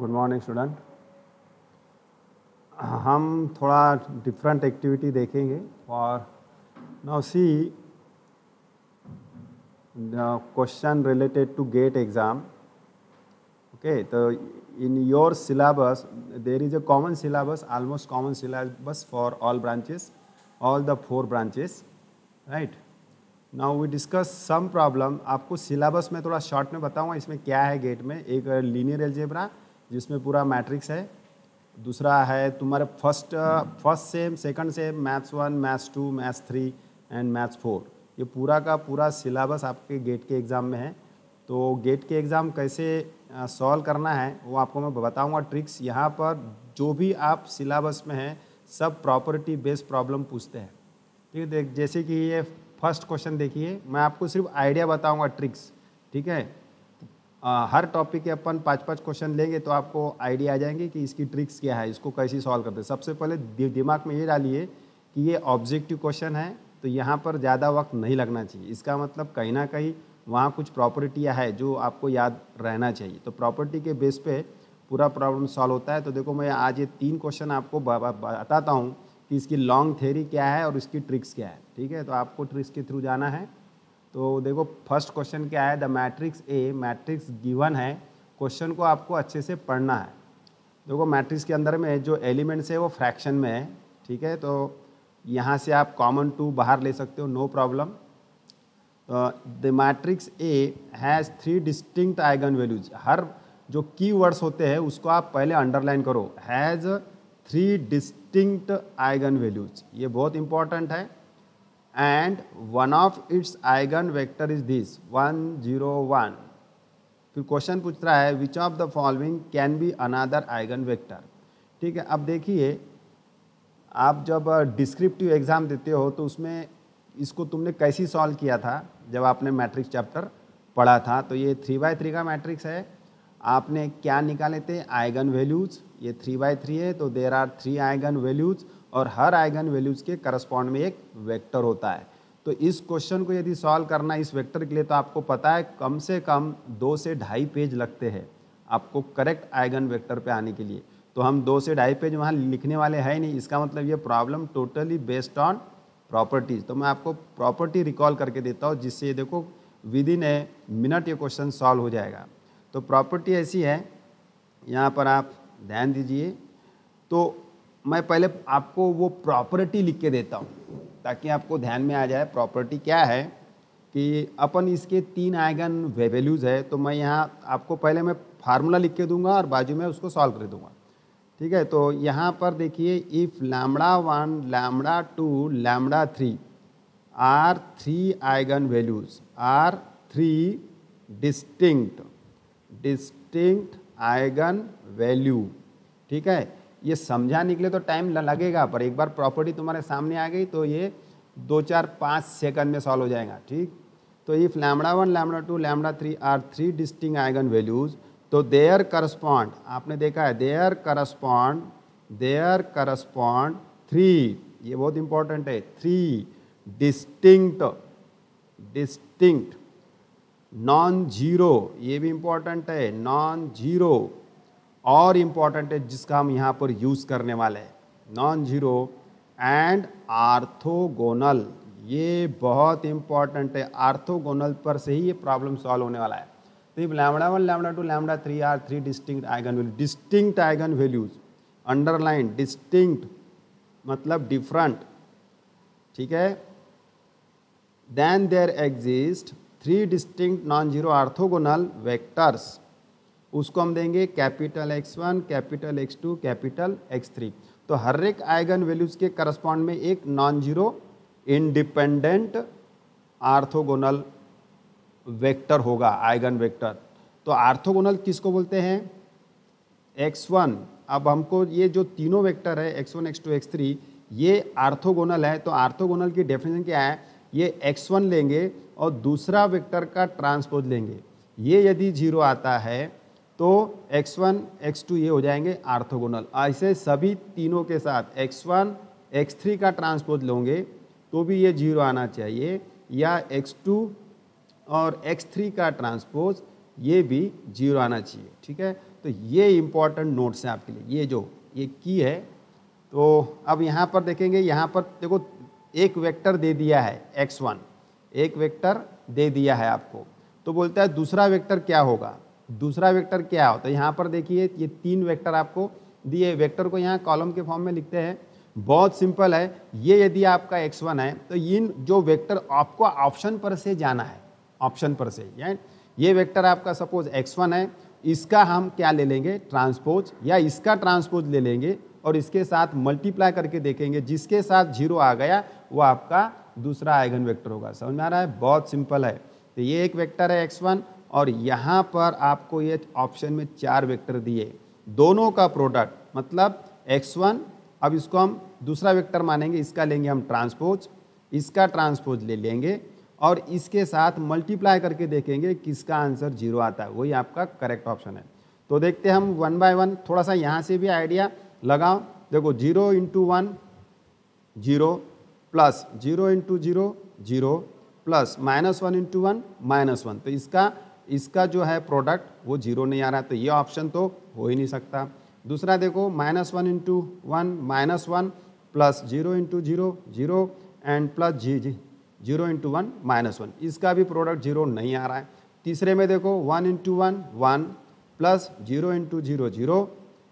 Good morning student. हम थोड़ा different activity देखेंगे और now see the question related to GATE exam. Okay, तो in your syllabus there is a common syllabus, almost common syllabus for all branches, all the 4 branches, right? Now we discuss some problem। आपको syllabus में थोड़ा short में बताऊंगा इसमें क्या है। Gate में एक लीनियर अलजेब्रा जिसमें पूरा मैट्रिक्स है, दूसरा है तुम्हारे first sem, second same, maths 1, maths 2, maths 3 and maths 4। ये पूरा का पूरा सिलेबस आपके गेट के एग्ज़ाम में है। तो गेट के एग्ज़ाम कैसे सॉल्व करना है वो आपको मैं बताऊंगा ट्रिक्स। यहाँ पर जो भी आप सिलेबस में है सब प्रॉपर्टी बेस्ड प्रॉब्लम पूछते हैं। ठीक है, देख जैसे कि ये फर्स्ट क्वेश्चन देखिए, मैं आपको सिर्फ आइडिया बताऊंगा ट्रिक्स। ठीक है, हर टॉपिक के अपन 5-5 क्वेश्चन लेंगे तो आपको आइडिया आ जाएंगे कि इसकी ट्रिक्स क्या है, इसको कैसे सॉल्व करते हैं। सबसे पहले दिमाग में ये डालिए कि ये ऑब्जेक्टिव क्वेश्चन है तो यहाँ पर ज़्यादा वक्त नहीं लगना चाहिए। इसका मतलब कहीं ना कहीं वहाँ कुछ प्रॉपर्टियाँ है जो आपको याद रहना चाहिए। तो प्रॉपर्टी के बेस पे पूरा प्रॉब्लम सॉल्व होता है। तो देखो मैं आज ये 3 क्वेश्चन आपको बताता हूँ कि इसकी लॉन्ग थ्योरी क्या है और इसकी ट्रिक्स क्या है। ठीक है, तो आपको ट्रिक्स के थ्रू जाना है। तो देखो फर्स्ट क्वेश्चन क्या है, the matrix A, matrix given है। क्वेश्चन को आपको अच्छे से पढ़ना है। देखो मैट्रिक्स के अंदर में जो एलिमेंट्स है वो फ्रैक्शन में है। ठीक है, तो यहाँ से आप कॉमन 2 बाहर ले सकते हो, no problem. The matrix A has 3 distinct eigen values. हर जो की वर्ड्स होते हैं उसको आप पहले अंडरलाइन करो, हैज़ 3 डिस्टिंक्ट आइगन वैल्यूज, ये बहुत इंपॉर्टेंट है। And one of its eigen vector is this 1 0 1। फिर क्वेश्चन पूछ रहा है which of the following can be another eigen vector. ठीक है, अब देखिए आप जब डिस्क्रिप्टिव एग्जाम देते हो तो उसमें इसको तुमने कैसी सॉल्व किया था जब आपने मैट्रिक्स चैप्टर पढ़ा था। तो ये 3x3 का मैट्रिक्स है। आपने क्या निकाले थे, आइगन वैल्यूज। ये 3x3 है तो देयर आर 3 आइगन वैल्यूज और हर आइगन वैल्यूज के करस्पॉन्ड में एक वेक्टर होता है। तो इस क्वेश्चन को यदि सॉल्व करना इस वेक्टर के लिए तो आपको पता है कम से कम 2 से 2.5 पेज लगते हैं आपको करेक्ट आइगन वेक्टर पे आने के लिए। तो हम 2 से 2.5 पेज वहाँ लिखने वाले हैं नहीं। इसका मतलब ये problem totally based on properties. तो मैं आपको प्रॉपर्टी रिकॉल करके देता हूँ जिससे ये देखो विद इन ए मिनट ये क्वेश्चन सॉल्व हो जाएगा। तो प्रॉपर्टी ऐसी है, यहाँ पर आप ध्यान दीजिए। तो मैं पहले आपको वो प्रॉपर्टी लिख के देता हूँ ताकि आपको ध्यान में आ जाए प्रॉपर्टी क्या है। कि अपन इसके 3 आइगन वैल्यूज है तो मैं यहाँ आपको पहले मैं फार्मूला लिख के दूंगा और बाजू में उसको सॉल्व कर दूंगा। ठीक है, तो यहाँ पर देखिए if λ1, λ2, λ3 are 3 eigen values, are 3 distinct eigen value. ठीक है, ये समझाने के लिए तो टाइम लगेगा पर एक बार प्रॉपर्टी तुम्हारे सामने आ गई तो ये 2 4 5 सेकंड में सॉल्व हो जाएगा। ठीक, तो if λ1, λ2, λ3 are 3 distinct eigen values तो देयर करस्पॉन्ड, आपने देखा है देयर करस्पॉन्ड 3, ये बहुत इंपॉर्टेंट है, 3 डिस्टिंक्ट नॉन जीरो, ये भी इंपॉर्टेंट है, नॉन जीरो और इंपॉर्टेंट है जिसका हम यहाँ पर यूज करने वाले हैं, नॉन जीरो एंड आर्थोगोनल। ये बहुत इंपॉर्टेंट है, आर्थोगोनल पर से ही ये प्रॉब्लम सॉल्व होने वाला है। तो λ1, λ2, λ3 are 3 distinct eigen values, distinct eigen values, underline, distinct मतलब डिफरेंट। ठीक है, then there exist 3 distinct non zero orthogonal vectors, उसको हम देंगे capital X1, capital X2, capital X3। तो हर एक आइगन वैल्यूज के करस्पॉन्ड में एक non zero independent orthogonal vector होगा, आइगन वेक्टर। तो आर्थोगोनल किसको बोलते हैं, X1। अब हमको ये जो तीनों वेक्टर है X1, X2, X3 ये आर्थोगोनल है। तो आर्थोगोनल की डेफिनेशन क्या है, ये X1 लेंगे और दूसरा वेक्टर का ट्रांसपोज लेंगे, ये यदि 0 आता है तो X1, X2 ये हो जाएंगे आर्थोगोनल। ऐसे सभी तीनों के साथ X1, X3 का ट्रांसपोज लोगे तो भी ये 0 आना चाहिए, या X2 और X3 का ट्रांसपोज ये भी 0 आना चाहिए। ठीक है, तो ये इंपॉर्टेंट नोट्स हैं आपके लिए, ये की है। तो अब यहाँ पर देखेंगे, यहाँ पर देखो एक वेक्टर दे दिया है x1, एक वेक्टर दे दिया है आपको, तो बोलता है दूसरा वेक्टर क्या होगा, दूसरा वेक्टर क्या होता है। यहाँ पर देखिए ये 3 वेक्टर आपको दिए, वेक्टर को यहाँ कॉलम के फॉर्म में लिखते हैं। बहुत सिंपल है, ये यदि आपका x1 है तो इन जो वेक्टर आपको ऑप्शन पर से जाना है, ऑप्शन पर से, यानी ये वेक्टर आपका सपोज x1 है, इसका हम क्या ले लेंगे, ट्रांसपोज, या इसका ट्रांसपोज ले लेंगे और इसके साथ मल्टीप्लाई करके देखेंगे, जिसके साथ 0 आ गया वो आपका दूसरा आइगन वेक्टर होगा। समझ में आ रहा है, बहुत सिंपल है। तो ये एक वेक्टर है x1 और यहाँ पर आपको ये ऑप्शन में 4 वेक्टर दिए, दोनों का प्रोडक्ट मतलब x1, अब इसको हम दूसरा वेक्टर मानेंगे, इसका लेंगे हम ट्रांसपोज, इसका ट्रांसपोज ले लेंगे और इसके साथ मल्टीप्लाई करके देखेंगे किसका आंसर 0 आता है, वही आपका करेक्ट ऑप्शन है। तो देखते हैं हम 1 बाय 1, थोड़ा सा यहाँ से भी आइडिया लगाओ। देखो 0 into 1 0 plus 0 into 0 0 plus -1 into 1 -1, तो इसका जो है प्रोडक्ट वो 0 नहीं आ रहा, तो ये ऑप्शन तो हो ही नहीं सकता। दूसरा देखो -1 into 1 -1 plus 0 into 0 0 and plus 0 into 1 -1, इसका भी प्रोडक्ट 0 नहीं आ रहा है। तीसरे में देखो 1 इंटू 1 1 प्लस 0 इंटू 0 0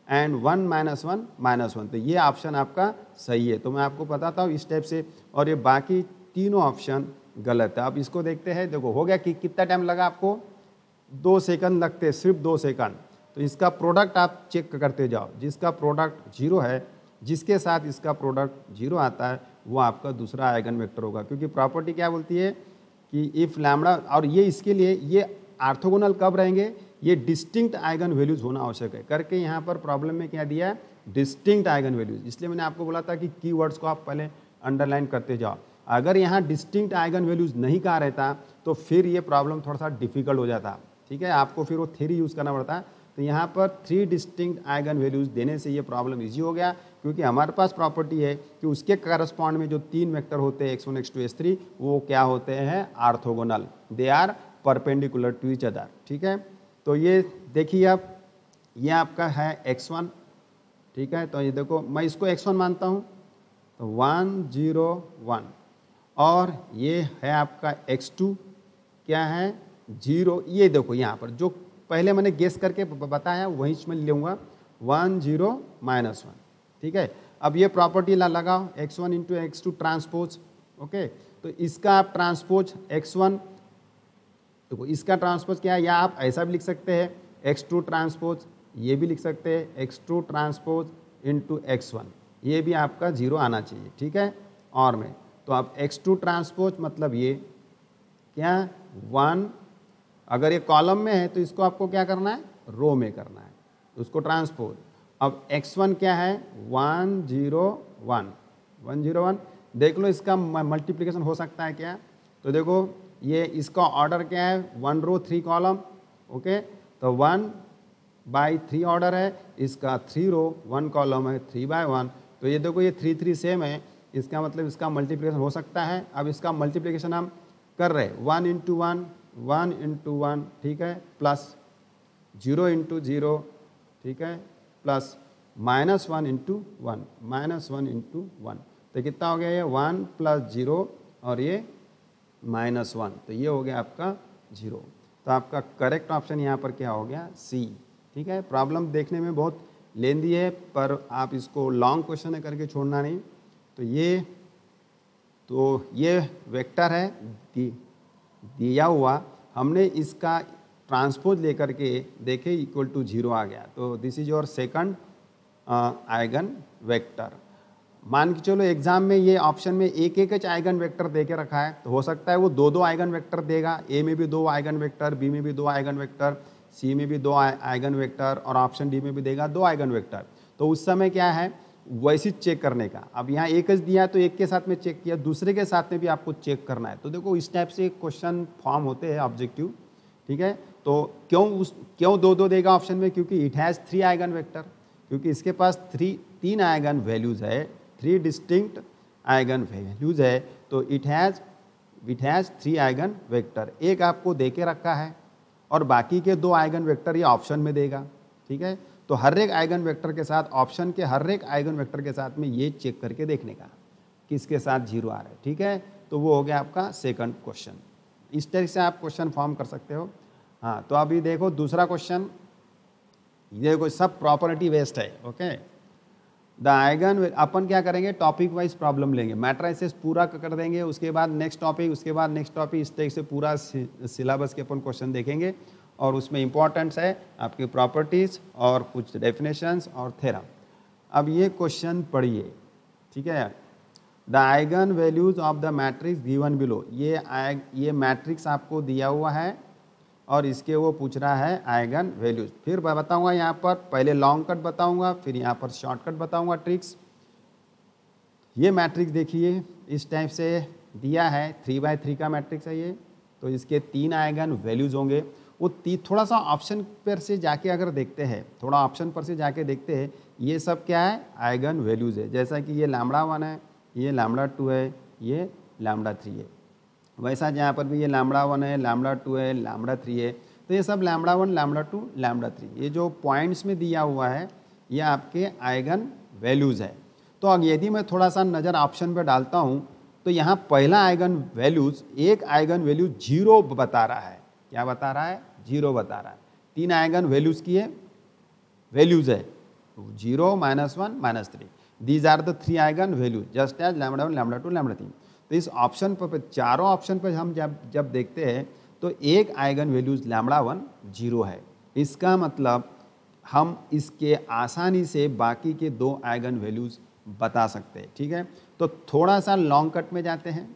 एंड 1 -1 -1, तो ये ऑप्शन आपका सही है। तो मैं आपको बताता हूँ इस टाइप से, और ये बाकी तीनों ऑप्शन गलत है। अब इसको देखते हैं, देखो हो गया कि कितना टाइम लगा आपको, 2 सेकंड लगते हैं, सिर्फ 2 सेकंड। तो इसका प्रोडक्ट आप चेक करते जाओ, जिसका प्रोडक्ट 0 है, जिसके साथ इसका प्रोडक्ट 0 आता है वो आपका दूसरा आइगन वेक्टर होगा, क्योंकि प्रॉपर्टी क्या बोलती है कि इफ़ लैम्बडा, और ये इसके लिए ये ऑर्थोगोनल कब रहेंगे, ये डिस्टिंक्ट आइगन वैल्यूज होना आवश्यक है करके यहाँ पर प्रॉब्लम में क्या दिया है, डिस्टिंक्ट आइगन वैल्यूज। इसलिए मैंने आपको बोला था कि कीवर्ड्स को आप पहले अंडरलाइन करते जाओ। अगर यहाँ डिस्टिंक्ट आइगन वैल्यूज नहीं कहा रहता तो फिर ये प्रॉब्लम थोड़ा सा डिफिकल्ट हो जाता, ठीक है, आपको फिर वो थ्योरी यूज़ करना पड़ता। तो यहाँ पर 3 डिस्टिंक्ट आइगन वैल्यूज देने से ये प्रॉब्लम इजी हो गया, क्योंकि हमारे पास प्रॉपर्टी है कि उसके करस्पॉन्ड में जो 3 वेक्टर होते हैं x1 x2 x3 वो क्या होते हैं, orthogonal, they are perpendicular to each other, ठीक है। तो ये देखिए आप, ये आपका है x1, ठीक है, तो ये देखो मैं इसको x1 मानता हूँ, तो 1 0 1, और ये है आपका x2 क्या है 0, ये देखो यहाँ पर जो पहले मैंने गेस करके बताया वहीं मैं लूँगा 1 0 -1, ठीक है। अब ये प्रॉपर्टी लगाओ x1 into x2 transpose, okay, तो इसका आप ट्रांसपोज x1, देखो इसका ट्रांसपोज क्या है, या आप ऐसा भी लिख सकते हैं x2 ट्रांसपोज, ये भी लिख सकते हैं x2 ट्रांसपोज इंटू x1, ये भी आपका 0 आना चाहिए, ठीक है, और में तो आप x2 ट्रांसपोज मतलब ये क्या 1, अगर ये कॉलम में है तो इसको आपको क्या करना है, रो में करना है, उसको ट्रांसपोज। अब x1 क्या है 1 0 1 1 0 1, देख लो इसका मल्टीप्लिकेशन हो सकता है क्या, तो देखो ये इसका ऑर्डर क्या है 1 रो 3 कॉलम, ओके, तो 1 बाई 3 ऑर्डर है, इसका 3 रो 1 कॉलम है 3 बाय 1, तो ये देखो ये 3 3 सेम है, इसका मतलब इसका मल्टीप्लिकेशन हो सकता है। अब इसका मल्टीप्लिकेशन हम कर रहे 1 इंटू 1 1 इंटू 1, ठीक है, प्लस 0 इंटू 0, ठीक है, प्लस -1 इंटू 1 -1 इंटू 1, तो कितना हो गया ये 1 प्लस 0 और ये -1, तो ये हो गया आपका 0। तो आपका करेक्ट ऑप्शन यहाँ पर क्या हो गया, सी, ठीक है। प्रॉब्लम देखने में बहुत लेंदी है पर आप इसको लॉन्ग क्वेश्चन है करके छोड़ना नहीं। तो ये वेक्टर है दिया हुआ, हमने इसका ट्रांसपोज लेकर के देखे इक्वल टू 0 आ गया, तो this is your second eigen vector. मान के चलो एग्जाम में ये ऑप्शन में एक एक आइगन वेक्टर दे के रखा है, तो हो सकता है वो 2 आइगन वेक्टर देगा, ए में भी 2 आइगन वेक्टर, बी में भी 2 आइगन वेक्टर, सी में भी 2 आइगन वेक्टर और ऑप्शन डी में भी देगा 2 आइगन वेक्टर। तो उस समय क्या है वैसे चेक करने का, अब यहाँ एक दिया तो एक के साथ में चेक किया, दूसरे के साथ में भी आपको चेक करना है। तो देखो इस टाइप से क्वेश्चन फॉर्म होते हैं ऑब्जेक्टिव, ठीक है। तो क्यों 2 देगा ऑप्शन में, क्योंकि इट हैज़ 3 आइगन वेक्टर, क्योंकि इसके पास 3 आइगन वैल्यूज़ है, 3 डिस्टिंक्ट आइगन वैल्यूज़ है, तो इट हैज़ 3 आइगन वेक्टर। एक आपको दे के रखा है और बाकी के 2 आइगन वेक्टर ये ऑप्शन में देगा, ठीक है। तो हर एक आइगन वेक्टर के साथ, ऑप्शन के हर एक आइगन वेक्टर के साथ में ये चेक करके देखने का किसके साथ 0 आ रहा है, ठीक है। तो वो हो गया आपका सेकंड क्वेश्चन। इस तरह से आप क्वेश्चन फॉर्म कर सकते हो। हाँ, तो अभी देखो दूसरा क्वेश्चन, ये कोई सब प्रॉपर्टी बेस्ड है, ओके। द आइगन, अपन क्या करेंगे, टॉपिक वाइज प्रॉब्लम लेंगे, मैट्रिसेस पूरा कर देंगे, उसके बाद नेक्स्ट टॉपिक, उसके बाद नेक्स्ट टॉपिक, इस तरह से पूरा सिलेबस के अपन क्वेश्चन देखेंगे। और उसमें इंपॉर्टेंट्स है आपकी प्रॉपर्टीज़ और कुछ डेफिनेशंस और थ्योरम। अब ये क्वेश्चन पढ़िए, ठीक है। The eigen values of the matrix given below, ये मैट्रिक्स आपको दिया हुआ है और इसके वो पूछ रहा है आइगन वैल्यूज। फिर मैं बताऊंगा यहाँ पर, पहले लॉन्ग कट बताऊंगा, फिर यहाँ पर शॉर्टकट बताऊंगा, ट्रिक्स। ये मैट्रिक्स देखिए इस टाइप से दिया है, 3x3 का मैट्रिक्स है ये। तो इसके 3 आइगन वैल्यूज होंगे। वो थोड़ा सा ऑप्शन पर से जाके अगर देखते हैं, थोड़ा ऑप्शन पर से जाके देखते हैं, ये सब क्या है, आइगन वैल्यूज है। जैसा कि ये λ1 है, ये λ2 है, ये λ3 है। वैसा यहाँ पर भी ये λ1 है, λ2 है, λ3 है। तो ये सब λ1, λ2, λ3, ये जो पॉइंट्स में दिया हुआ है ये आपके आइगन वैल्यूज़ है। तो अब यदि मैं थोड़ा सा नज़र ऑप्शन पर डालता हूँ तो यहाँ पहला आइगन वैल्यूज़, एक आइगन वैल्यू 0 बता रहा है। क्या बता रहा है, 0 बता रहा है। 3 आइगन वैल्यूज़ की वैल्यूज़ है, 0, -1, -3। These are the 3 eigen values just as λ1, λ2, λ3। तो इस ऑप्शन पर, चारों ऑप्शन पर हम जब देखते हैं तो एक आइगन वैल्यूज λ1 0 है। इसका मतलब हम इसके आसानी से बाकी के 2 आइगन वैल्यूज बता सकते हैं, ठीक है। तो थोड़ा सा लॉन्ग कट में जाते हैं,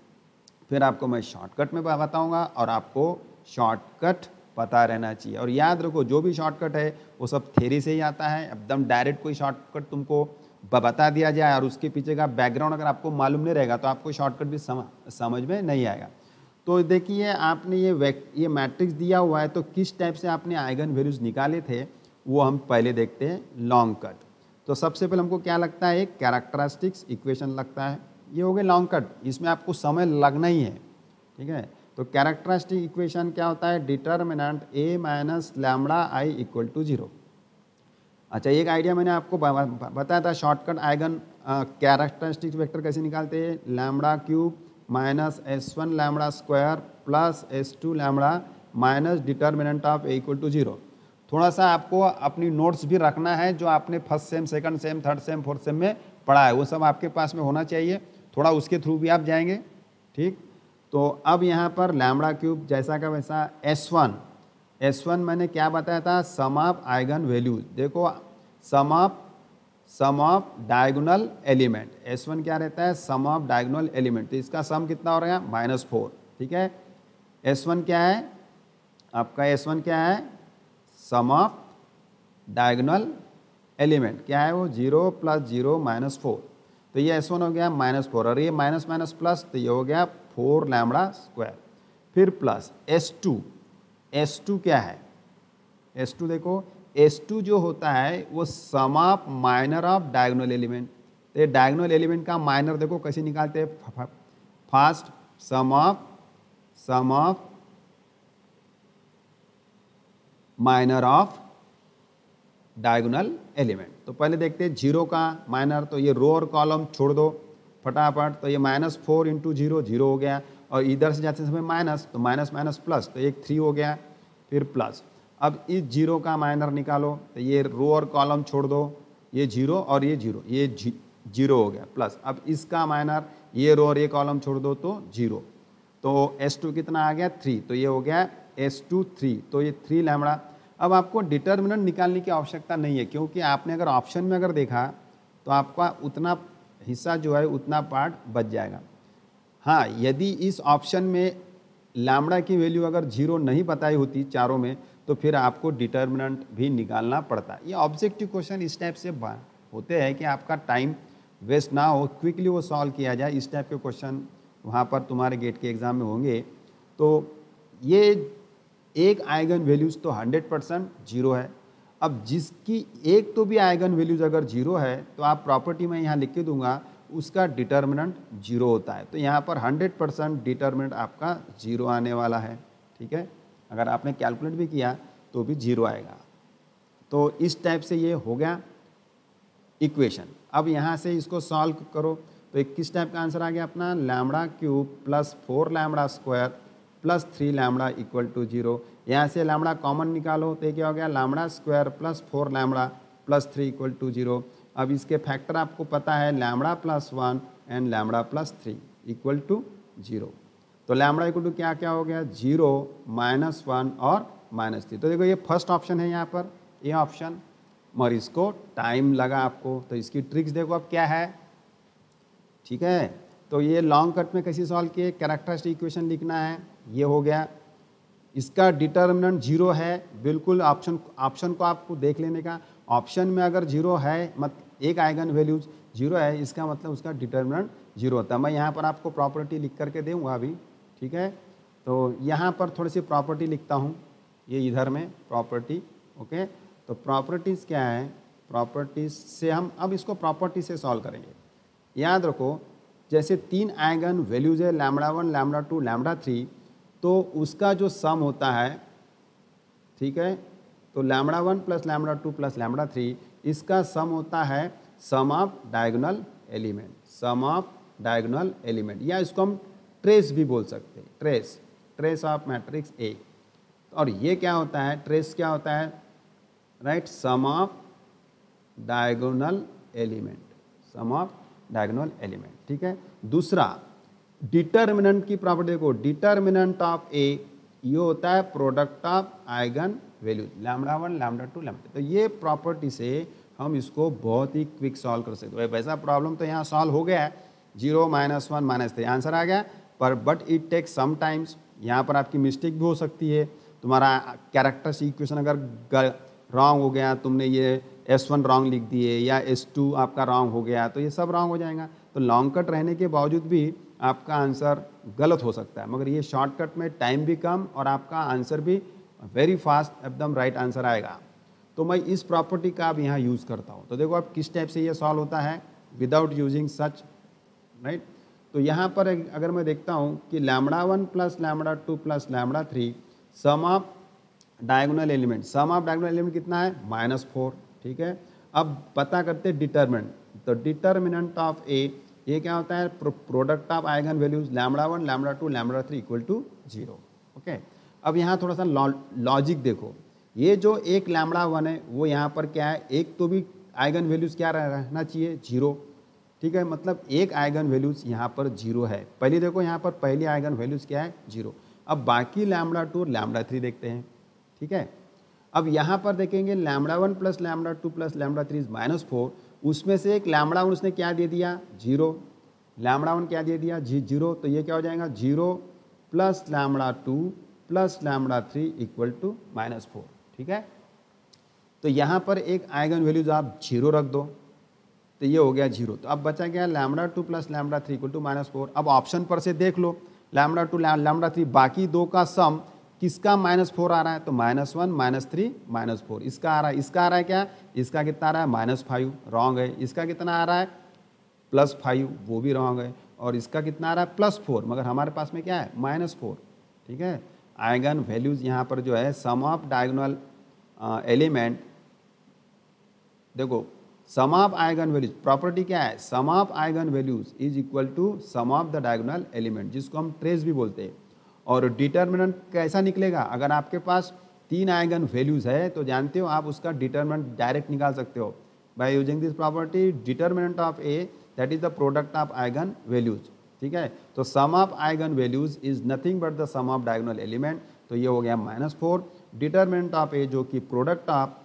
फिर आपको मैं शॉर्टकट में बताऊंगा और आपको शॉर्टकट पता रहना चाहिए। और याद रखो जो भी शॉर्टकट है वो सब थ्योरी से ही आता है। एकदम डायरेक्ट कोई शॉर्टकट तुमको बता दिया जाए और उसके पीछे का बैकग्राउंड अगर आपको मालूम नहीं रहेगा तो आपको शॉर्टकट भी समझ में नहीं आएगा। तो देखिए आपने ये मैट्रिक्स दिया हुआ है, तो किस टाइप से आपने आइगन वैल्यूज निकाले थे वो हम पहले देखते हैं, लॉन्ग कट। तो सबसे पहले हमको क्या लगता है, एक कैरेक्टरिस्टिक्स इक्वेशन लगता है। ये हो गया लॉन्ग कट, इसमें आपको समय लगना ही है, ठीक है। तो कैरेक्टरिस्टिक इक्वेशन क्या होता है, डिटर्मिनेंट a - λi = 0। अच्छा, एक आइडिया मैंने आपको बताया था, शॉर्टकट आइगन कैरेक्टरिस्टिक वेक्टर कैसे निकालते हैं, λ³ - s1 λ² plus s2 λ minus determinant of a = 0। थोड़ा सा आपको अपनी नोट्स भी रखना है, जो आपने first sem, second same, third same, fourth same में पढ़ा है वो सब आपके पास में होना चाहिए। थोड़ा उसके थ्रू भी आप जाएंगे, ठीक। तो अब यहाँ पर λ³ जैसा का वैसा S1 मैंने क्या बताया था, सम ऑफ आइगन वैल्यूज। देखो sum of diagonal element, S1 क्या रहता है, सम ऑफ डायगोनल एलिमेंट। तो इसका सम कितना हो रहा है, -4, ठीक है। S1 क्या है आपका, S1 क्या है, सम ऑफ डायगोनल एलिमेंट क्या है वो, 0 + 0 -4। तो ये S1 हो गया -4 और ये माइनस माइनस प्लस, तो ये हो गया 4λ²। फिर प्लस S2 क्या है, S2 देखो, S2 जो होता है वो sum of minor of diagonal element. तो ये डायगोनल एलिमेंट का माइनर देखो कैसे निकालते हैं, first sum of minor of diagonal element. तो पहले देखते हैं 0 का माइनर, तो ये रो और कॉलम छोड़ दो फटाफट। तो ये -4 × 0 0 हो गया, और इधर से जाते समय माइनस, तो माइनस माइनस प्लस, तो एक 3 हो गया, फिर प्लस। अब इस 0 का माइनर निकालो, तो ये रो और कॉलम छोड़ दो, ये 0 और ये 0, ये 0 हो गया, प्लस। अब इसका माइनर, ये रो और ये कॉलम छोड़ दो तो 0। तो S2 कितना आ गया, 3, तो ये हो गया S2 3, तो ये 3λ। अब आपको डिटर्मिनेंट निकालने की आवश्यकता नहीं है, क्योंकि आपने अगर ऑप्शन में अगर देखा तो आपका उतना हिस्सा जो है उतना पार्ट बच जाएगा। हाँ, यदि इस ऑप्शन में लैम्बडा की वैल्यू अगर 0 नहीं बताई होती चारों में, तो फिर आपको डिटर्मिनेंट भी निकालना पड़ता। ये ऑब्जेक्टिव क्वेश्चन इस टाइप से होते हैं कि आपका टाइम वेस्ट ना हो, क्विकली वो सॉल्व किया जाए। इस टाइप के क्वेश्चन वहाँ पर तुम्हारे गेट के एग्ज़ाम में होंगे। तो ये एक आइगन वैल्यूज़ तो 100% 0 है। अब जिसकी एक तो भी आइगन वैल्यूज़ अगर 0 है तो आप प्रॉपर्टी में यहाँ लिख के दूंगा, उसका डिटर्मिनेंट 0 होता है। तो यहाँ पर 100% डिटर्मिनेंट आपका 0 आने वाला है, ठीक है। अगर आपने कैलकुलेट भी किया तो भी 0 आएगा। तो इस टाइप से ये हो गया इक्वेशन। अब यहाँ से इसको सॉल्व करो तो एक किस टाइप का आंसर आ गया अपना, lambda cube plus 4 lambda square plus 3 lambda equal to 0। यहाँ से लैम्बडा कॉमन निकालो तो ये क्या हो गया, lambda square plus 4 lambda plus 3 equal to 0। अब इसके फैक्टर आपको पता है, lambda plus 1 and lambda plus 3 equal to 0। तो लैम्बडा इक्वल टू क्या क्या हो गया, 0 -1 और -3। तो देखो ये फर्स्ट ऑप्शन है यहाँ पर, ये ऑप्शन, मगर इसको टाइम लगा आपको, तो इसकी ट्रिक्स देखो अब क्या है। ठीक है, तो ये लॉन्ग कट में कैसे सॉल्व किए, कैरेक्टरिस्टिक इक्वेशन लिखना है, ये हो गया। इसका डिटर्मिनेंट 0 है, बिल्कुल ऑप्शन को आपको देख लेने का। ऑप्शन में अगर 0 है, एक आइगन वैल्यूज 0 है, इसका मतलब उसका डिटर्मिनेंट 0 होता है। मैं यहाँ पर आपको प्रॉपर्टी लिख करके दूँगा अभी। ठीक है, तो यहाँ पर थोड़ी सी प्रॉपर्टी लिखता हूँ, ये इधर में प्रॉपर्टी। ओके, तो प्रॉपर्टीज़ क्या है, प्रॉपर्टीज़ से हम अब इसको प्रॉपर्टी से सॉल्व करेंगे। याद रखो, जैसे 3 आइगन वैल्यूज है, लैम्बडा 1 लैम्बडा 2 लैम्बडा 3, तो उसका जो सम होता है, ठीक है, तो lambda 1 plus lambda 2 plus lambda 3, इसका सम होता है sum of diagonal element, sum of diagonal element, या इसको हम ट्रेस भी बोल सकते हैं, ट्रेस ऑफ मैट्रिक्स ए। और ये क्या होता है, ट्रेस क्या होता है, right, sum of diagonal element, sum of diagonal element. ठीक है, दूसरा डिटर्मिनेंट की प्रॉपर्टी देखो, डिटर्मिनेंट ऑफ ए ये होता है product of eigen values, lambda 1 lambda 2 lambda. तो ये प्रॉपर्टी से हम इसको बहुत ही क्विक सॉल्व कर सकते हैं। वैसा प्रॉब्लम तो यहाँ सॉल्व हो गया है, 0 -1 -3 आंसर आ गया, पर but it takes some times. यहाँ पर आपकी मिस्टेक भी हो सकती है, तुम्हारा कैरेक्टरिस्टिक इक्वेशन अगर रॉन्ग हो गया, तुमने ये S1 रॉन्ग लिख दिए या S2 आपका रॉन्ग हो गया, तो ये सब रॉन्ग हो जाएगा। तो लॉन्ग कट रहने के बावजूद भी आपका आंसर गलत हो सकता है, मगर ये शॉर्टकट में टाइम भी कम और आपका आंसर भी वेरी फास्ट एकदम राइट आंसर आएगा। तो मैं इस प्रॉपर्टी का अब यहाँ यूज़ करता हूँ। तो देखो अब किस टाइप से ये सॉल्व होता है विदाउट यूजिंग सच, राइट। तो यहाँ पर अगर मैं देखता हूँ कि lambda 1 plus lambda 2 plus lambda 3 sum of diagonal element, sum of diagonal element कितना है, -4। ठीक है, अब पता करते हैं डिटर्मिनेंट। तो डिटर्मिनेंट ऑफ ए ये क्या होता है, product of eigen values lambda 1 lambda 2 lambda 3 equal to 0। Okay, अब यहाँ थोड़ा सा लॉजिक देखो, ये जो एक लैम्बडा 1 है वो यहाँ पर क्या है, एक तो भी आइगन वैल्यूज क्या रहना चाहिए, 0। ठीक है, मतलब एक आइगन वैल्यूज यहाँ पर 0 है। पहले देखो यहाँ पर पहली आइगन वैल्यूज क्या है, 0। अब बाकी लैम्बडा 2 लैम्बडा 3 देखते हैं। ठीक है, अब यहाँ पर देखेंगे lambda 1 plus lambda 2 plus lambda 3 -4, उसमें से एक लैम्बडा 1 उसने क्या दे दिया, 0, लैम्बडा 1 क्या दे दिया, 0। तो ये क्या हो जाएगा, 0 plus lambda 2 plus lambda 3 equal to -4। ठीक है, तो यहाँ पर एक आइगन वैल्यूज आप 0 रख दो, तो ये हो गया 0। तो अब बचा गया lambda 2 plus lambda 3 equal to -4। अब ऑप्शन पर से देख लो, लैम्बडा 2 लैम्बडा 3 बाकी दो का सम किसका -4 आ रहा है, तो -1 -3 -4 इसका आ रहा है। इसका आ रहा है क्या, इसका कितना आ रहा है, -5, रॉन्ग है। इसका कितना आ रहा है, +5, वो भी रॉन्ग है। और इसका कितना आ रहा है, +4, मगर हमारे पास में क्या है, -4। ठीक है, आइगन वैल्यूज यहाँ पर जो है सम ऑफ डायगोनल एलिमेंट, देखो sum of eigen values property क्या है, sum of eigen values is equal to sum of the diagonal element, जिसको हम ट्रेस भी बोलते हैं। और डिटर्मिनेंट कैसा निकलेगा, अगर आपके पास 3 आइगन वैल्यूज है तो जानते हो आप उसका डिटर्मिनेंट डायरेक्ट निकाल सकते हो by using this property, determinant of A that is the product of eigen values. ठीक है, तो sum of eigen values is nothing but the sum of diagonal element, तो ये हो गया -4। डिटर्मिनेंट ऑफ ए जो कि product of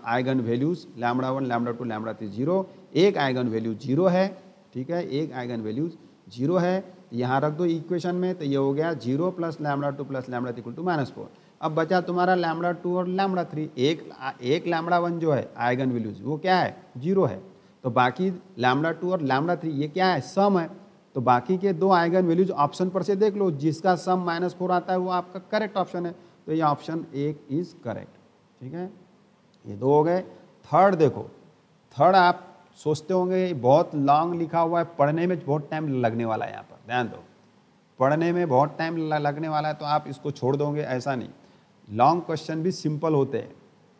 eigen values lambda 1 lambda 2 lambda 3 0, एक आइगन वैल्यू 0 है। ठीक है, एक आइगन वैल्यूज 0 है, यहाँ रख दो इक्वेशन में, तो ये हो गया 0 plus lambda 2 plus lambda 3 equal to -4। अब बचा तुम्हारा लैम्बडा 2 और लैम्बडा 3, एक लैम्बडा 1 जो है आइगन वैल्यूज वो क्या है, 0 है। तो बाकी लैम्बडा 2 और लैम्बडा 3 ये क्या है, सम है। तो बाकी के दो आइगन वैल्यूज ऑप्शन पर से देख लो, जिसका सम -4 आता है वो आपका करेक्ट ऑप्शन है। तो ये ऑप्शन 1 इज करेक्ट। ठीक है, ये 2 हो गए। थर्ड देखो, थर्ड आप सोचते होंगे बहुत लॉन्ग लिखा हुआ है, पढ़ने में बहुत टाइम लगने वाला है। यहाँ पर ध्यान दो, पढ़ने में बहुत टाइम लगने वाला है, तो आप इसको छोड़ दोगे, ऐसा नहीं। लॉन्ग क्वेश्चन भी सिंपल होते हैं,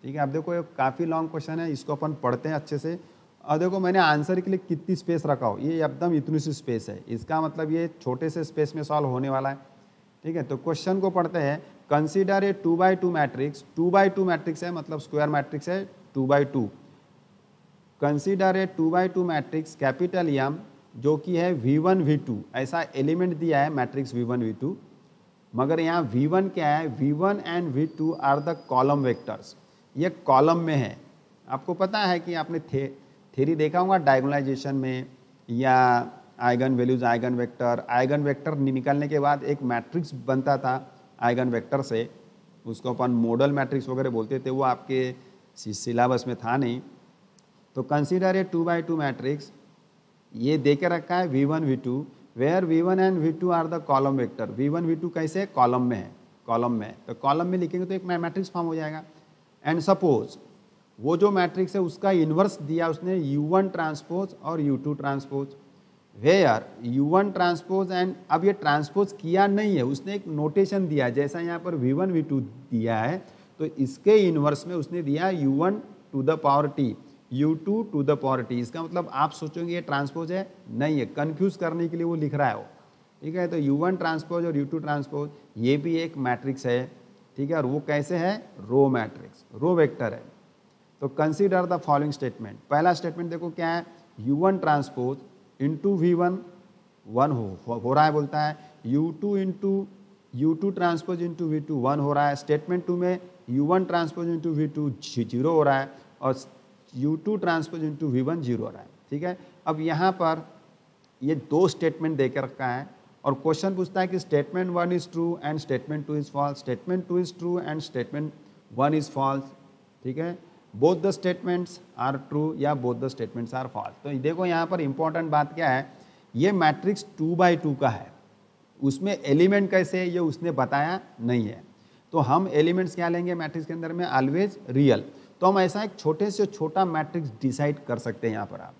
ठीक है। अब देखो ये काफ़ी लॉन्ग क्वेश्चन है, इसको अपन पढ़ते हैं अच्छे से। और देखो मैंने आंसर के लिए कितनी स्पेस रखा हो, ये एकदम इतनी सी स्पेस है, इसका मतलब ये छोटे से स्पेस में सॉल्व होने वाला है। ठीक है, तो क्वेश्चन को पढ़ते हैं। Consider a 2x2 matrix, 2x2 matrix है मतलब स्क्वायर मैट्रिक्स है 2x2। Consider a 2x2 matrix capital M जो कि है V1 V2, ऐसा एलिमेंट दिया है मैट्रिक्स V1 V2, मगर यहाँ V1 क्या है, V1 and V2 are the column vectors, ये कॉलम में है। आपको पता है कि आपने थ्योरी देखा होगा डायगोनलाइजेशन में, या आइगन वैल्यूज आइगन वेक्टर निकालने के बाद एक मैट्रिक्स बनता था आइगन वेक्टर से, उसको अपन मॉडल मैट्रिक्स वगैरह बोलते थे, वो आपके सिलेबस में था नहीं। तो कंसीडर ए 2x2 मैट्रिक्स, ये दे के रखा है V1 V2 where V1 and V2 are the column vector. V1 V2 कैसे कॉलम में है, कॉलम में, तो कॉलम में लिखेंगे तो एक मैट्रिक्स फॉर्म हो जाएगा। एंड सपोज वो जो मैट्रिक्स है उसका इन्वर्स दिया उसने U1 ट्रांसपोज और U2 transpose, where U1 transpose and, अब ये ट्रांसपोज किया नहीं है, उसने एक नोटेशन दिया, जैसा यहाँ पर V1 V2 दिया है तो इसके इन्वर्स में उसने दिया U1 to the power T, U2 to the power T। इसका मतलब आप सोचोगे ये ट्रांसपोज है, नहीं है, कंफ्यूज करने के लिए वो लिख रहा है वो। ठीक है, तो U1 ट्रांसपोज और U2 ट्रांसपोज ये भी एक मैट्रिक्स है। ठीक है, और वो कैसे है, रो मैट्रिक्स, रो वेक्टर है। तो कंसीडर द फॉलोइंग स्टेटमेंट, पहला स्टेटमेंट देखो क्या है, U1 ट्रांसपोज इंटू V1 1 हो रहा है, बोलता है U2 ट्रांसपोज इंटू V2 1 हो रहा है। स्टेटमेंट 2 में U1 ट्रांसपोज इंटू V2 0 हो रहा है और U2 ट्रांसपोज इंटू V1 0 हो रहा है। ठीक है, अब यहाँ पर ये दो स्टेटमेंट दे के रखा है और क्वेश्चन पूछता है कि statement 1 is true and statement 2 is false, statement 2 is true and statement 1 is false. ठीक है, both the statements are true या both the statements are false. तो देखो यहाँ पर इंपॉर्टेंट बात क्या है, ये मैट्रिक्स 2x2 का है, उसमें एलिमेंट कैसे है ये उसने बताया नहीं है। तो हम एलिमेंट्स क्या लेंगे मैट्रिक्स के अंदर में, ऑलवेज रियल। तो हम ऐसा एक छोटे से छोटा मैट्रिक्स डिसाइड कर सकते हैं। यहाँ पर आप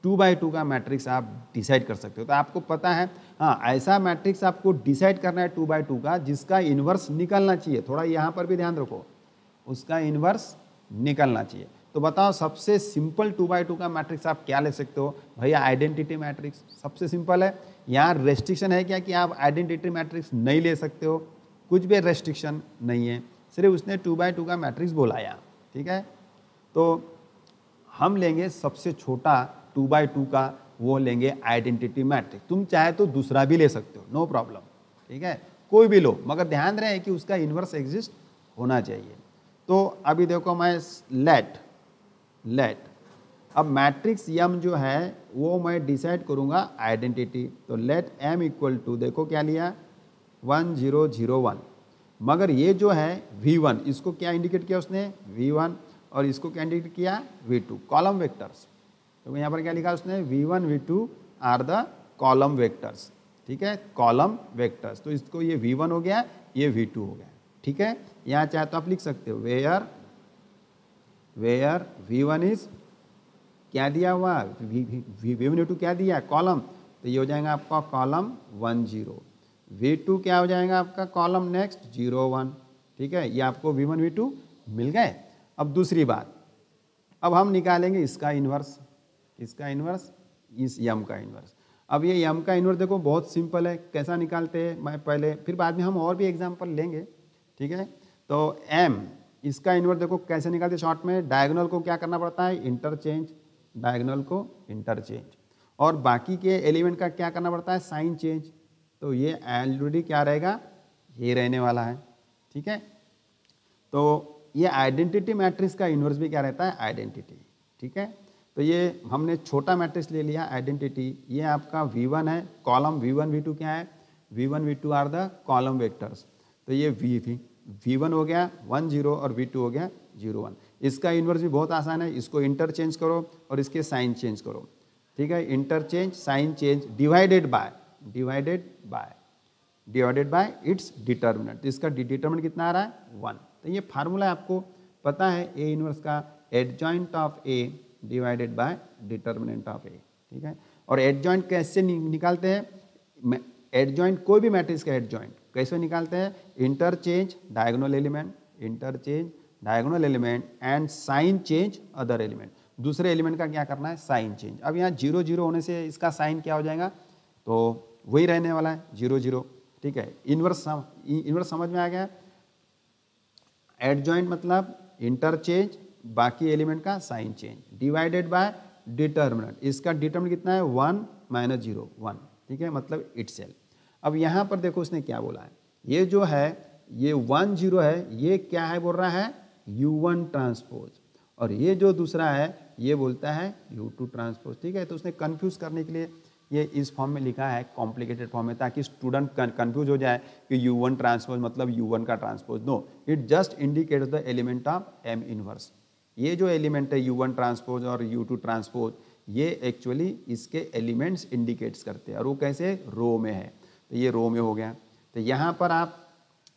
2x2 का मैट्रिक्स आप डिसाइड कर सकते हो। तो आपको पता है, हाँ, ऐसा मैट्रिक्स आपको डिसाइड करना है 2x2 का जिसका इन्वर्स निकलना चाहिए। थोड़ा यहाँ पर भी ध्यान रखो, उसका इन्वर्स निकलना चाहिए। तो बताओ सबसे सिंपल 2x2 का मैट्रिक्स आप क्या ले सकते हो, भैया आइडेंटिटी मैट्रिक्स सबसे सिंपल है। यहाँ रेस्ट्रिक्शन है क्या कि आप आइडेंटिटी मैट्रिक्स नहीं ले सकते हो, कुछ भी रेस्ट्रिक्शन नहीं है, सिर्फ उसने 2x2 का मैट्रिक्स बोला यहाँ। ठीक है, तो हम लेंगे सबसे छोटा 2x2 का, वो लेंगे आइडेंटिटी मैट्रिक्स। तुम चाहे तो दूसरा भी ले सकते हो, नो प्रॉब्लम। ठीक है, कोई भी लो, मगर ध्यान रहे कि उसका इन्वर्स एग्जिस्ट होना चाहिए। तो अभी देखो मैं लेट अब मैट्रिक्स एम जो है वो मैं डिसाइड करूंगा आइडेंटिटी। तो लेट एम इक्वल टू, देखो क्या लिया 1 0 0 1, मगर ये जो है V1 इसको क्या इंडिकेट किया उसने V1 और इसको क्या इंडिकेट किया V2, कॉलम वेक्टर्स। तो यहाँ पर क्या लिखा उसने V1 V2 are the column vectors. ठीक है, कॉलम वेक्टर्स, तो इसको ये V1 हो गया, ये V2 हो गया। ठीक है, यहाँ चाहे तो आप लिख सकते हो वेयर V1 इज क्या दिया हुआ, V1 V2 क्या दिया कॉलम, तो ये हो जाएगा आपका कॉलम 1 0, V2 क्या हो जाएगा आपका कॉलम नेक्स्ट 0 1। ठीक है, ये आपको V1 V2 मिल गए। अब दूसरी बात, अब हम निकालेंगे इसका इन्वर्स, इसका इन्वर्स, इस यम का इन्वर्स। अब ये यम का इन्वर्स देखो बहुत सिंपल है, कैसा निकालते हैं मैं पहले, फिर बाद में हम और भी एग्जांपल लेंगे। ठीक है, तो एम इसका इन्वर्स देखो कैसे निकालते हैं शॉर्ट में, डायगोनल को क्या करना पड़ता है इंटरचेंज, डायगोनल को इंटरचेंज, और बाकी के एलिमेंट का क्या करना पड़ता है साइन चेंज। तो ये ऑलरेडी क्या रहेगा, ये रहने वाला है। ठीक है, तो ये आइडेंटिटी मैट्रिक्स का इन्वर्स भी क्या रहता है आइडेंटिटी। ठीक है, तो ये हमने छोटा मैट्रिक्स ले लिया आइडेंटिटी, ये आपका V1 है, कॉलम V1 V2 क्या है, V1 V2 are the column vectors. तो ये V1 हो गया 1 0 और V2 हो गया 0 1। इसका इन्वर्स भी बहुत आसान है, इसको इंटरचेंज करो और इसके साइन चेंज करो। ठीक है, interchange sign change divided by its determinant. तो इसका डिटर्मिनेंट कितना आ रहा है 1। तो ये फार्मूला आपको पता है ए इन्वर्स का, adjoint of A divided by determinant of A. ठीक है, और एडजॉइंट कैसे निकालते हैं, एडजॉइंट कोई भी मैट्रिक्स का एडजॉइंट कैसे निकालते हैं, interchange diagonal element, interchange diagonal element and sign change other element. दूसरे एलिमेंट का क्या करना है, साइन चेंज। अब यहाँ 0 0 होने से इसका साइन क्या हो जाएगा, तो वही रहने वाला है 0 0, ठीक है। इनवर्स समझ में आ गया। एडजॉइंट मतलब इंटरचेंज, बाकी एलिमेंट का sign change, divided by determinant. इसका डिटर्मिनेंट कितना है 1 - 0 1, ठीक है, मतलब इटसेल्फ। अब यहाँ पर देखो उसने क्या बोला है, ये जो है ये 1 0 है, ये क्या है बोल रहा है U1 ट्रांसपोज, और ये जो दूसरा है ये बोलता है U2 ट्रांसपोज, ठीक है। तो उसने कंफ्यूज करने के लिए ये इस फॉर्म में लिखा है, कॉम्प्लिकेटेड फॉर्म में, ताकि स्टूडेंट कंफ्यूज हो जाए कि U1 ट्रांसपोज मतलब U1 का transpose. No, it just indicates the element of M inverse. ये जो एलिमेंट है U1 ट्रांसपोज और U2 ट्रांसपोज, ये एक्चुअली इसके एलिमेंट्स इंडिकेट्स करते हैं, और वो कैसे, रो में है। तो ये रो में हो गया। तो यहाँ पर आप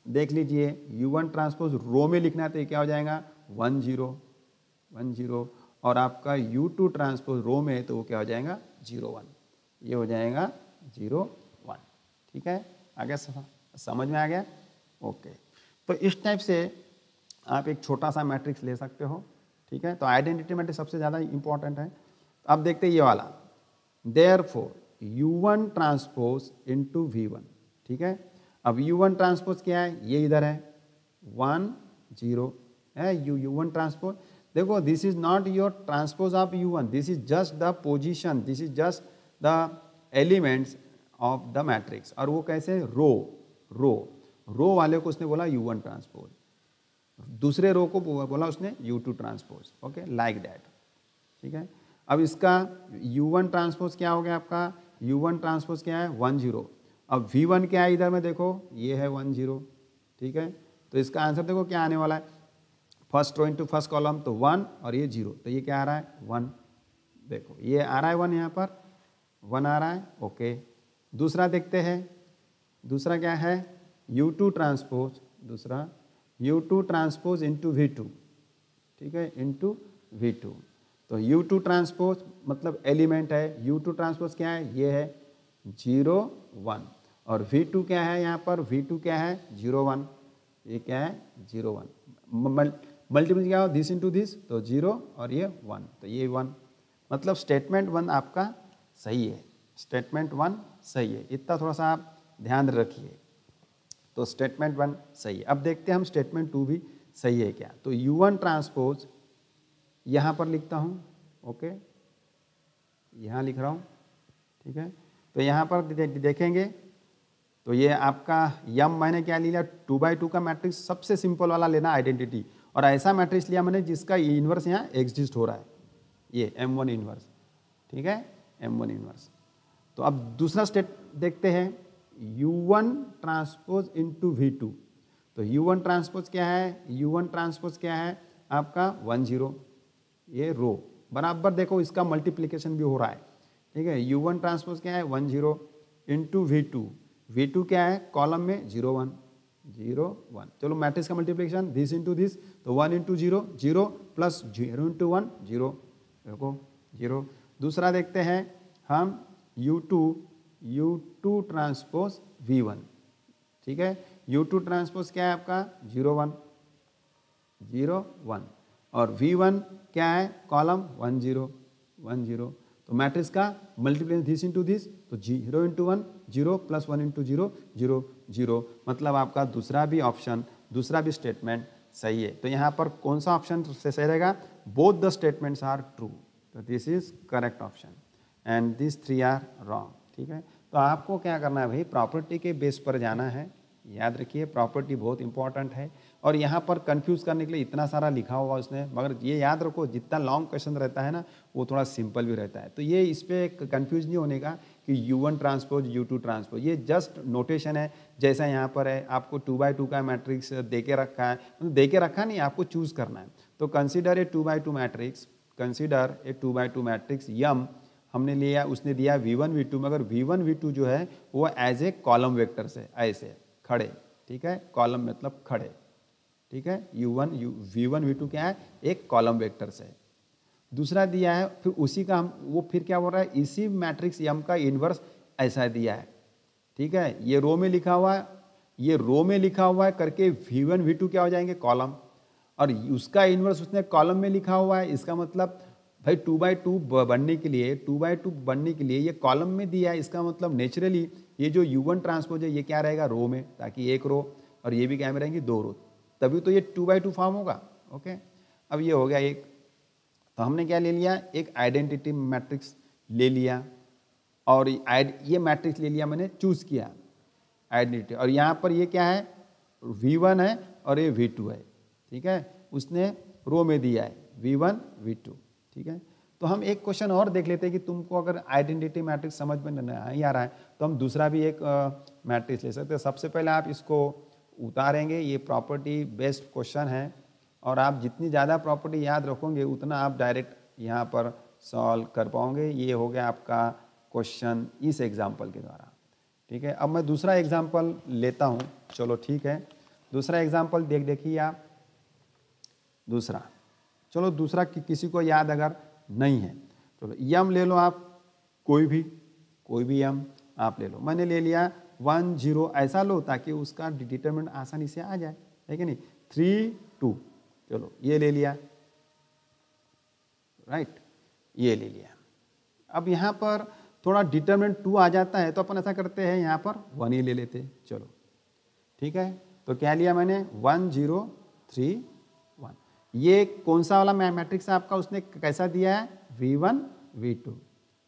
देख लीजिए U1 ट्रांसपोज रो में लिखना है तो ये क्या हो जाएगा 1 0 1 0, और आपका U2 ट्रांसपोज रो में है तो वो क्या हो जाएगा 0 1, ये हो जाएगा 0 1, ठीक है। आगे समझ में आ गया, ओके। तो इस टाइप से आप एक छोटा सा मैट्रिक्स ले सकते हो, ठीक है। तो आइडेंटिटी मैट्रिक्स सबसे ज़्यादा इंपॉर्टेंट है। अब देखते हैं ये वाला, therefore U1 transpose into V1, ठीक है। अब U1 ट्रांसपोज क्या है, ये इधर है 1 0 है U1 ट्रांसपोज। देखो this is not your transpose of U1, this is just the position, this is just the elements of the matrix. और वो कैसे, रो वाले को उसने बोला U1 ट्रांसपोज, दूसरे रो को बोला उसने U2 transpose, okay, like that, ठीक है। अब इसका U1 ट्रांसपोज क्या हो गया, आपका U1 ट्रांसपोज क्या है 1 0। अब V1 क्या है इधर में देखो, ये है 1 0, ठीक है। तो इसका आंसर देखो क्या आने वाला है, first row into first column, तो 1 और ये 0, तो ये क्या आ रहा है 1, देखो ये आ रहा है 1, यहाँ पर 1 आ रहा है, ओके। दूसरा देखते हैं, दूसरा क्या है U2 ट्रांसपोज, दूसरा U2 ट्रांसपोज इंटू V2, ठीक है, इंटू V2। तो U2 ट्रांसपोज मतलब एलिमेंट है, U2 ट्रांसपोज क्या है, ये है 0 1, और V2 क्या है यहाँ पर, V2 क्या है 0 1, ये क्या है 0 1, मल्टीपल क्या हो दिस इंटू दिस, तो 0 और ये 1, तो ये 1, मतलब स्टेटमेंट 1 आपका सही है, स्टेटमेंट 1 सही है, इतना थोड़ा सा आप ध्यान रखिए। तो स्टेटमेंट 1 सही है। अब देखते हैं हम स्टेटमेंट 2 भी सही है क्या। तो U1 ट्रांसपोज यहाँ पर लिखता हूँ, ओके, यहाँ लिख रहा हूँ, ठीक है। तो यहाँ पर देखेंगे तो ये आपका यम मैंने क्या लिया 2x2 का मैट्रिक्स, सबसे सिंपल वाला लेना आइडेंटिटी, और ऐसा मैट्रिक्स लिया मैंने जिसका इन्वर्स यहाँ एग्जिस्ट हो रहा है, ये M1 इन्वर्स, ठीक है, M1 इन्वर्स। तो अब दूसरा स्टेप देखते हैं, U1 ट्रांसपोज इंटू V2। तो U1 ट्रांसपोज क्या है, U1 ट्रांसपोज क्या है आपका 1 0, ये रो बराबर देखो इसका मल्टीप्लिकेशन भी हो रहा है, ठीक है। U1 ट्रांसपोज क्या है 1 0 इंटू V2, V2 क्या है कॉलम में 0 1 0 1, चलो मैट्रिक्स का मल्टीप्लिकेशन दिस इंटू दिस, तो 1 इंटू 0 0 प्लस 0 इंटू 1 0, देखो 0। दूसरा देखते हैं हम U2 ट्रांसपोज V1, ठीक है। U2 ट्रांसपोज क्या है आपका 0 1 0 1, और V1 क्या है कॉलम 1 0 1 0, तो मैट्रिक्स का मल्टीप्लिकेशन दिस इंटू दिस, तो 0 इंटू 1 0 प्लस 1 इंटू 0 0 0, मतलब आपका दूसरा भी ऑप्शन, दूसरा भी स्टेटमेंट सही है। तो यहाँ पर कौन सा ऑप्शन से सही रहेगा, both the statements are true, तो this is correct option and this 3 are wrong, ठीक है। तो आपको क्या करना है भाई, प्रॉपर्टी के बेस पर जाना है, याद रखिए प्रॉपर्टी बहुत इंपॉर्टेंट है। और यहाँ पर कंफ्यूज करने के लिए इतना सारा लिखा हुआ उसने, मगर ये याद रखो जितना लॉन्ग क्वेश्चन रहता है ना वो थोड़ा सिंपल भी रहता है। तो ये इस पर कंफ्यूज नहीं होने का कि U1 ट्रांसपोज U2 ट्रांसपोज, ये जस्ट नोटेशन है। जैसा यहाँ पर है आपको 2x2 का मैट्रिक्स दे के रखा है, दे के रखा नहीं, आपको चूज करना है। तो consider a 2x2 matrix, consider a 2x2 matrix यम हमने लिया, उसने दिया V1 V2, मगर V1 V2 जो है वो एज ए कॉलम वेक्टर से ऐसे खड़े, ठीक है, कॉलम मतलब खड़े, ठीक है। V1 V2 क्या है, एक कॉलम वेक्टर से। दूसरा दिया है फिर उसी का हम वो फिर क्या बोल रहा है, इसी मैट्रिक्स यम का इन्वर्स ऐसा दिया है, ठीक है। ये रो में लिखा हुआ है, ये रो में लिखा हुआ है करके V1 V2 क्या हो जाएंगे कॉलम, और उसका इन्वर्स उसने कॉलम में लिखा हुआ है, इसका मतलब भाई 2/2 बनने के लिए 2/2 बनने के लिए ये कॉलम में दिया है, इसका मतलब नेचुरली ये जो U1 ट्रांसपोज है ये क्या रहेगा, रो में, ताकि एक रो, और ये भी क्या में रहेंगी, 2 रो, तभी तो ये 2/2 फॉर्म होगा। ओके, अब ये हो गया एक, तो हमने क्या ले लिया, एक आइडेंटिटी मैट्रिक्स ले लिया, और ये मैट्रिक्स ले लिया, मैंने चूज किया आइडेंटिटी, और यहाँ पर ये क्या है, V1 है और ये V2 है, ठीक है, उसने रो में दिया है V1 V2, ठीक है। तो हम एक क्वेश्चन और देख लेते हैं कि तुमको अगर आइडेंटिटी मैट्रिक्स समझ में नहीं आ रहा है तो हम दूसरा भी एक मैट्रिक्स ले सकते हैं। सबसे पहले आप इसको उतारेंगे, ये प्रॉपर्टी बेस्ड क्वेश्चन है, और आप जितनी ज़्यादा प्रॉपर्टी याद रखोगे उतना आप डायरेक्ट यहाँ पर सॉल्व कर पाओगे। ये हो गया आपका क्वेश्चन इस एग्जाम्पल के द्वारा, ठीक है। अब मैं दूसरा एग्जाम्पल लेता हूँ, चलो ठीक है, दूसरा एग्जाम्पल देखिए आप, दूसरा, चलो दूसरा किसी को याद अगर नहीं है, चलो यम ले लो आप, कोई भी यम आप ले लो, मैंने ले लिया 1 0, ऐसा लो ताकि उसका डिटरमिनेंट आसानी से आ जाए, है कि नहीं, 3 2, चलो ये ले लिया, राइट, ये ले लिया। अब यहाँ पर थोड़ा डिटरमिनेंट 2 आ जाता है तो अपन ऐसा करते हैं, यहाँ पर 1 ही ले लेते हैं, चलो ठीक है। तो क्या लिया मैंने, 1 0 3 1। ये कौन सा वाला मैट्रिक्स है आपका, उसने कैसा दिया है, V1 V2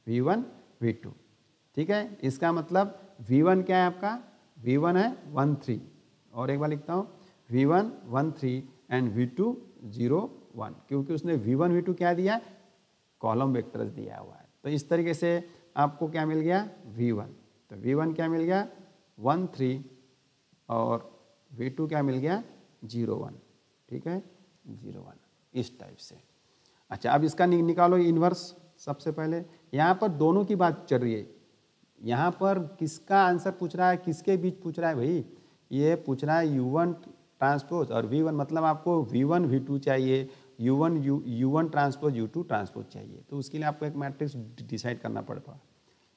V1 V2, ठीक है। इसका मतलब V1 क्या है आपका, V1 है 1 3, और एक बार लिखता हूँ V1 1 3 एंड V2 0 1, क्योंकि उसने V1 V2 क्या दिया, कॉलम वेक्टर्स दिया हुआ है। तो इस तरीके से आपको क्या मिल गया, V1, तो V1 क्या मिल गया 1 3, और V2 क्या मिल गया 0 1, ठीक है, 0 1, इस टाइप से। अच्छा, अब इसका निकालो इन्वर्स। सबसे पहले यहाँ पर दोनों की बात चल रही है, यहाँ पर किसका आंसर पूछ रहा है, किसके बीच पूछ रहा है भाई, ये पूछ रहा है U1 ट्रांसपोज और V1, मतलब आपको V1 V2 चाहिए, U1 ट्रांसपोज U2 ट्रांसपोज चाहिए, तो उसके लिए आपको एक मैट्रिक्स डिसाइड करना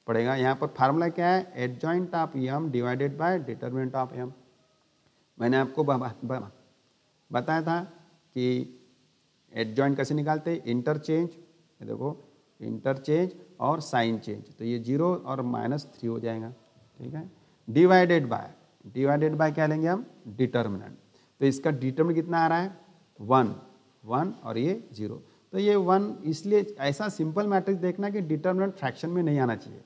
पड़ेगा। यहाँ पर फार्मूला क्या है, adjoint of M divided by determinant of M। मैंने आपको बताया था कि एडजॉइंट कैसे निकालते हैं, इंटरचेंज, ये देखो इंटरचेंज और साइन चेंज, तो ये 0 और -3 हो जाएगा, ठीक है। डिवाइडेड बाय क्या लेंगे हम, डिटरमिनेंट, तो इसका डिटरमिनेंट कितना आ रहा है 1 1 और ये 0, तो ये 1, इसलिए ऐसा सिंपल मैट्रिक्स देखना कि डिटरमिनेंट फ्रैक्शन में नहीं आना चाहिए।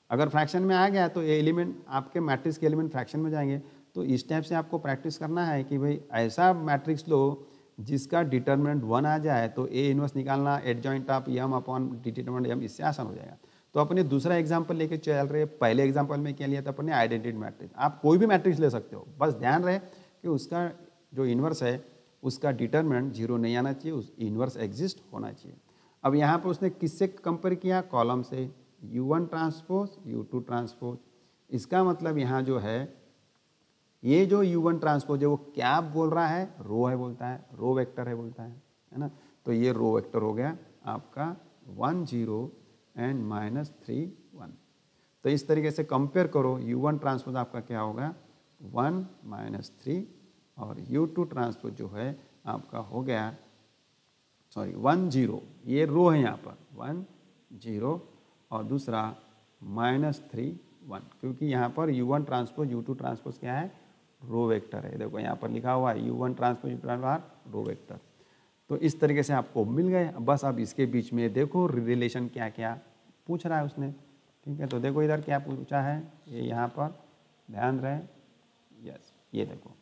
अगर फ्रैक्शन में आ गया तो ये एलिमेंट, आपके मैट्रिक्स के एलिमेंट फ्रैक्शन में जाएंगे। तो इस टाइप से आपको प्रैक्टिस करना है कि भाई ऐसा मैट्रिक्स लो जिसका डिटरमिनेंट 1 आ जाए, तो ए इनवर्स निकालना adjoint of M upon determinant M, इससे आसान हो जाएगा। तो अपने दूसरा एग्जाम्पल लेके चल रहे, पहले एग्जाम्पल में क्या लिया था अपने, आइडेंटिटी मैट्रिक्स। आप कोई भी मैट्रिक्स ले सकते हो, बस ध्यान रहे कि उसका जो इन्वर्स है उसका डिटरमिनेंट 0 नहीं आना चाहिए, उस इन्वर्स एग्जिस्ट होना चाहिए। अब यहाँ पर उसने किससे कंपेयर किया, कॉलम से, U1 ट्रांसपोज U2 ट्रांसपोज। इसका मतलब यहाँ जो है, ये जो U1 ट्रांसपोज है वो क्या बोल रहा है, रो है बोलता है, रो वेक्टर है बोलता है ना। तो ये रो वेक्टर हो गया आपका 1 0 एंड -3 1। तो इस तरीके से कंपेयर करो, U1 ट्रांसपोज आपका क्या होगा 1 -3, और U2 ट्रांसपोज जो है आपका हो गया, सॉरी 1 0, ये रो है यहाँ पर 1 0, और दूसरा -3 1, क्योंकि यहाँ पर U1 ट्रांसपोज U2 ट्रांसपोज क्या है, रो वेक्टर है। देखो यहाँ पर लिखा हुआ है U1 ट्रांसपोज रो वेक्टर। तो इस तरीके से आपको मिल गए। बस अब इसके बीच में देखो रिलेशन क्या क्या पूछ रहा है उसने, ठीक है। तो देखो इधर क्या पूछा है, ये यहाँ पर ध्यान रहे, यस, ये देखो,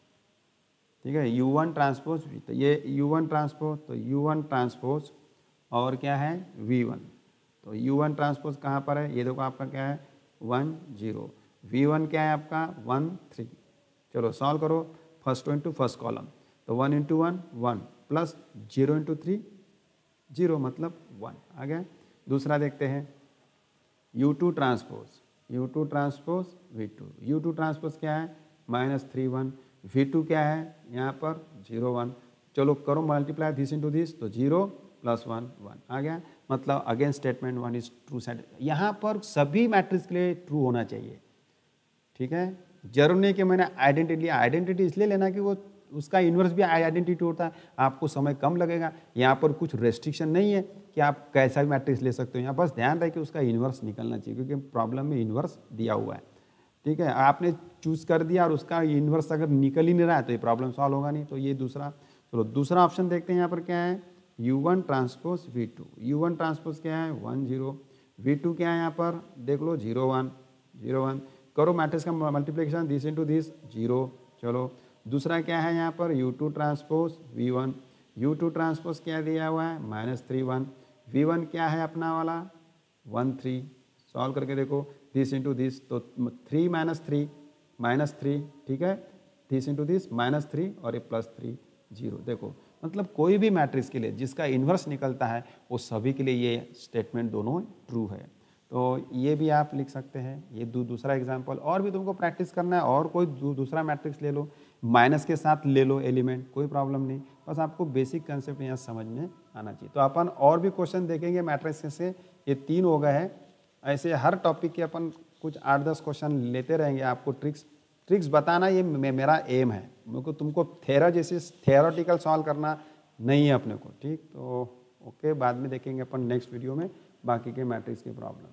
ठीक है, U1 ट्रांसपोज, तो ये U1 ट्रांसपोज, तो U1 ट्रांसपोज और क्या है V1, तो U1 ट्रांसपोज कहाँ पर है, ये देखो आपका क्या है 1 0, V1 क्या है आपका 1 3। चलो सॉल्व करो, फर्स्ट इंटू फर्स्ट कॉलम, तो 1 इंटू 1 1 प्लस 0 इंटू 3 0, मतलब 1 आ गया। दूसरा देखते हैं U2 transpose V2, U2 transpose क्या है -3 1, V2 क्या है यहाँ पर 0 1। चलो करो मल्टीप्लाई दिस इंटू दिस, तो 0 + 1 1 आ गया। मतलब again statement 1 is true side, यहाँ पर सभी मैट्रिक्स के लिए ट्रू होना चाहिए, ठीक है। जरूर नहीं कि मैंने आइडेंटिटी लिया, आइडेंटिटी इसलिए लेना कि वो उसका इन्वर्स भी आइडेंटिटी होता है, आपको समय कम लगेगा। यहाँ पर कुछ रेस्ट्रिक्शन नहीं है कि आप कैसा भी मैट्रिक्स ले सकते हो, यहाँ बस ध्यान रहे कि उसका इन्वर्स निकलना चाहिए, क्योंकि प्रॉब्लम में इन्वर्स दिया हुआ है। ठीक है, आपने चूज कर दिया और उसका इन्वर्स अगर निकल ही नहीं रहा है तो ये प्रॉब्लम सॉल्व होगा नहीं। तो ये दूसरा, चलो दूसरा ऑप्शन देखते हैं। यहाँ पर क्या है, U1 transpose V2। U1 transpose क्या है 1 0, V2 क्या है यहाँ पर देख लो 0 1 0 1। करो मैट्रिक्स का मल्टीप्लिकेशन, दिस इनटू दिस 0। चलो दूसरा क्या है यहाँ पर U2 transpose V1। U2 transpose क्या दिया हुआ है -3 1। V1 क्या है अपना वाला 1 3। सॉल्व करके देखो, दिस इंटू दिस, तो 3 -3 ठीक है, दिस इंटू दिस -3 और ये +3 0। देखो मतलब कोई भी मैट्रिक्स के लिए जिसका इन्वर्स निकलता है वो सभी के लिए ये स्टेटमेंट दोनों ट्रू है। तो ये भी आप लिख सकते हैं। ये दूसरा एग्जांपल, और भी तुमको प्रैक्टिस करना है और कोई दूसरा मैट्रिक्स ले लो, माइनस के साथ ले लो एलिमेंट, कोई प्रॉब्लम नहीं, बस आपको बेसिक कंसेप्ट यहाँ समझ में आना चाहिए। तो अपन और भी क्वेश्चन देखेंगे मैट्रिक्स से, ये 3 हो गए हैं। ऐसे हर टॉपिक के अपन कुछ 8-10 क्वेश्चन लेते रहेंगे। आपको ट्रिक्स बताना ये मेरा एम है, मेरे तुमको थेरोटिकल सॉल्व करना नहीं है अपने को। ठीक, तो ओके, बाद में देखेंगे अपन नेक्स्ट वीडियो में बाकी के मैट्रिक्स की प्रॉब्लम।